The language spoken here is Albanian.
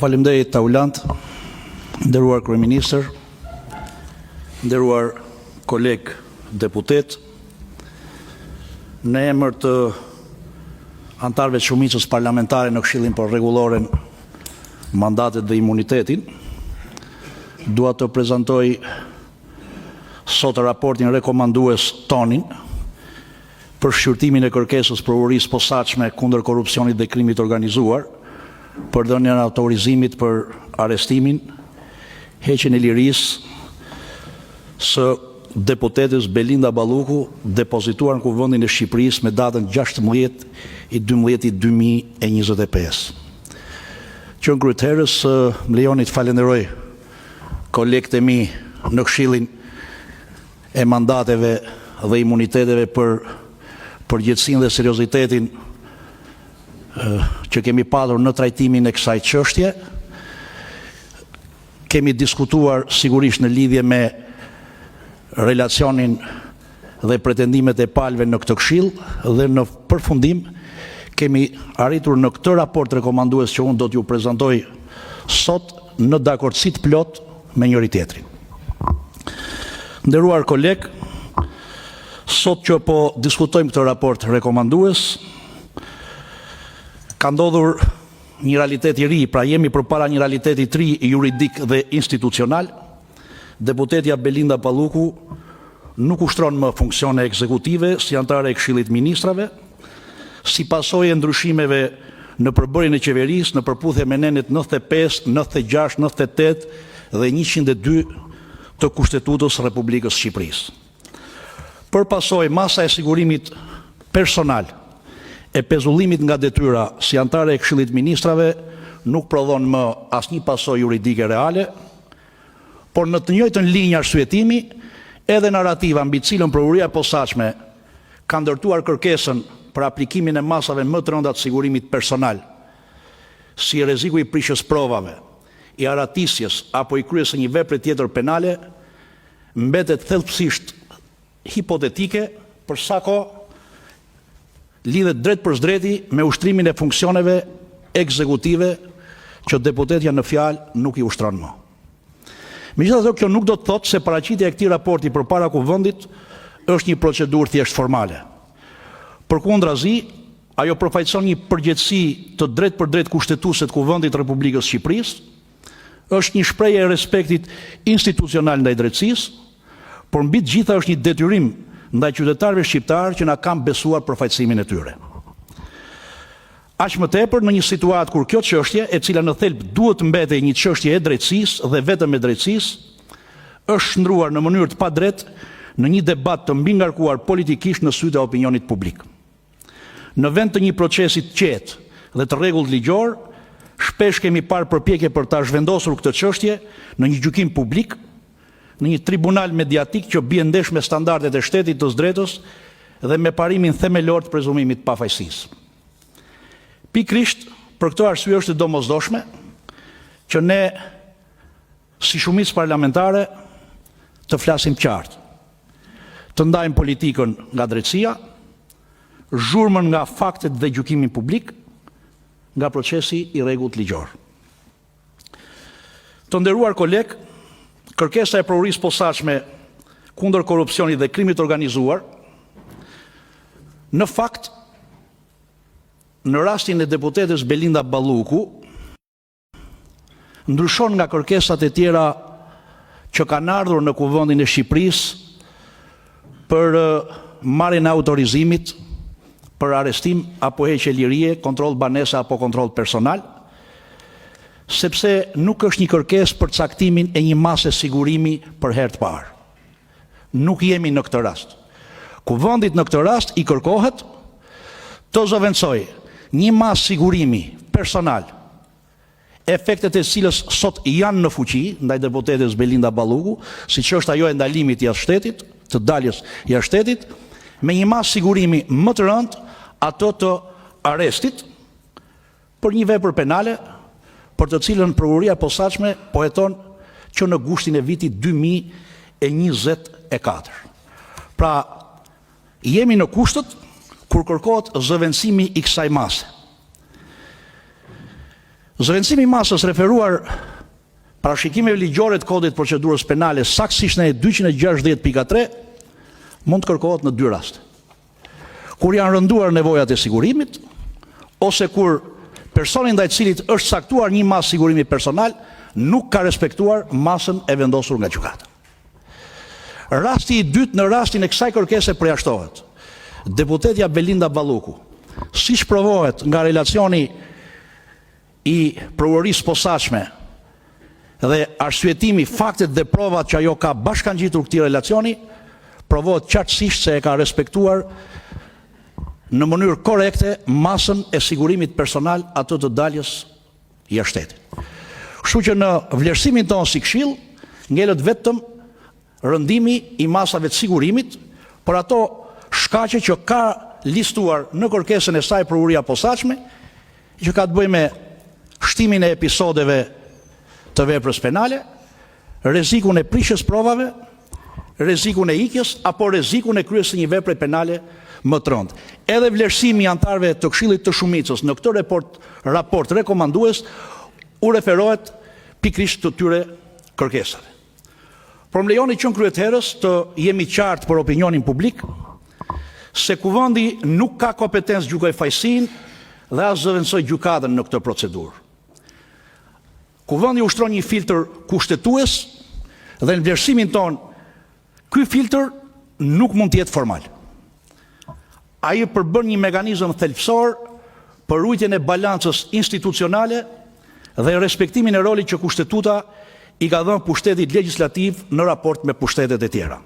Faleminderit Taulant, nderuar kryeministër, nderuar koleg deputet, në emër të antarëve të shumicës parlamentare në Këshillin për Rregulloren, Mandatet dhe Imunitetin, dua të prezantoj sot raportin rekomandues tonin për shqyrtimin e kërkesës provurisë posaçme kundër korrupsionit dhe krimit organizuar, për dhënien e autorizimit për arestimin, heqjen e lirisë së deputetes Belinda Balluku, depozituar në Kuvendin e Shqipërisë me datën 16/12/2025. Qënë kryetërës, më lejoni të falenderoj kolegët e mi në Këshillin e Mandateve dhe Imuniteteve për përgjegjësinë dhe seriozitetin që kemi padur në trajtimin e kësaj çështje. Kemi diskutuar sigurisht në lidhje me relacionin dhe pretendimet e palëve në këtë Këshill dhe në përfundim kemi arritur në këtë raport rekomandues që unë do t'ju prezantoj sot në dakordësi të plot me njëri tjetrin. Nderuar koleg, sot që po diskutojmë këtë raport rekomandues, ka ndodhur një realitet i ri, pra jemi përpara një realiteti i ri juridik dhe institucional. Deputetja Belinda Balluku nuk ushtron më funksione ekzekutive si antare e Këshillit Ministrave, si pasojë e ndryshimeve në përbërjen e qeverisë në përputhje me nenet 95, 96, 98 dhe 102 të Kushtetutës Republikës Shqipërisë. Për pasojë, masa e sigurimit personal e pezullimit nga detyra si antare e Këshillit Ministrave nuk prodhon më asnjë pasojë juridike reale, por në të njëjtën linjë arsyetimi, edhe narrativa mbi cilën provuria e posaçme ka ndërtuar kërkesën për aplikimin e masave më të rënda të sigurimit personal, si rreziku i prishjes provave, i aratisjes apo i kryesë një vepre tjetër penale, mbetet thelbësisht hipotetike për sa kohë lidhet drejt për drejti me ushtrimin e funksioneve ekzekutive që deputetja në fjalë nuk i ushtron më. Megjithatë, kjo nuk do të thotë se paraqitja e këtij raporti përpara Kuvendit është një procedurë thjesht formale. Përkundrazi, ajo përfaqëson një përgjegjësi të drejt për drejt kushtetuese të Kuvendit të Republikës Shqipërisë, është një shprehje e respektit institucional ndaj drejtësisë, por mbi të gjitha është një detyrim ndaj qytetarëve shqiptarë që na kanë besuar përfaqësimin e tyre. Aq më tepër në një situatë kur kjo çështje, e cila në thelb duhet të mbetej një çështje e drejtësisë dhe vetëm e drejtësisë, është shndruar në mënyrë të padrejtë në një debat të mbingarkuar politikisht në sytë e opinionit publik. Në vend të një procesi të qetë dhe të rregullt ligjor, shpesh kemi parë përpjekje për ta zhvendosur këtë çështje në një gjykim publik, në një tribunal mediatik që bie ndesh me standardet e shtetit të drejtës dhe me parimin themelor të prezumimit të pafajësisë. Pikrisht për këtë arsye është e domosdoshme që ne, si shumicë parlamentare, të flasim qartë, të ndajmë politikën nga drejtësia, zhurmën nga faktet dhe gjykimin publik, nga procesi i rregullt ligjor. Të nderuar koleg, kërkesa e provurisë posaçme kundër korrupsionit dhe krimit organizuar, në fakt, në rastin e deputetes Belinda Balluku, ndryshon nga kërkesat e tjera që kanë ardhur në Kuvendin e Shqipërisë për marrjen e autorizimit për arrestim apo heqje lirie, kontroll banese apo kontroll personal, sepse nuk është një kërkesë për caktimin e një mase sigurimi për herë të parë. Nuk jemi në këtë rast. Kuvendit në këtë rast i kërkohet të zëvendësojë një masë sigurimi personal, efektet e cilës sot janë në fuqi ndaj deputetes Belinda Balluku, siç është ajo e ndalimit jashtë shtetit, të daljes jashtë shtetit, me një masë sigurimi më të rëndë, ato të arrestit për një vepër penale, për të cilën provuria posaçme po heton që në gushtin e vitit 2024. Pra, jemi në kushtet kur kërkohet zëvendësimi i kësaj mase. Zëvendësimi i masës referuar parashikimeve ligjore të kodit procedurës penale saktësisht në 260.3 mund të kërkohet në 2 raste. Kur janë rënduar nevojat e sigurimit, ose kur personi ndaj cilit është saktuar një masë sigurimi personal nuk ka respektuar masën e vendosur nga gjykata. Rasti i dytë, në rastin e kësaj kërkese përjashtohet deputetja Belinda Balluku, siç provohet nga relacioni i prokurorisë posaçme dhe arsyetimi, faktet dhe provat që ajo ka bashkangjitur këtij relacioni, provohet qartësisht se e ka respektuar në mënyrë korekte masën e sigurimit personal atë të daljes jashtë shtetit. Kështu që në vlerësimin tonë si Këshill ngelet vetëm rëndimi i masave të sigurimit për ato shkaqe që ka listuar në kërkesën e saj prokuroria posaçme, që ka të bëjë me shtimin e episodeve të veprës penale, rrezikun e prishjes provave, rrezikun e ikjes apo rrezikun e kryesës së një vepre penale më të rëndë. Edhe vlerësimi i anëtarëve të Këshillit të Shumicës në këtë raport rekomandues u referohet pikërisht të tyre kërkesave. Por më lejoni që në kryetëherës të jemi qartë për opinionin publik se Kuvendi nuk ka kompetencë gjykoj fajësinë dhe as zëvendësoj gjykatën në këtë procedurë. Kuvendi ushtron një filtr kushtetues dhe në vlerësimin ton ky filtr nuk mund të jetë formal. Ai përbën një mekanizëm thelbësor për ruajtjen e balancës institucionale dhe respektimin e rolit që kushtetuta i ka dhënë pushtetit legjislativ në raport me pushtetet e tjera.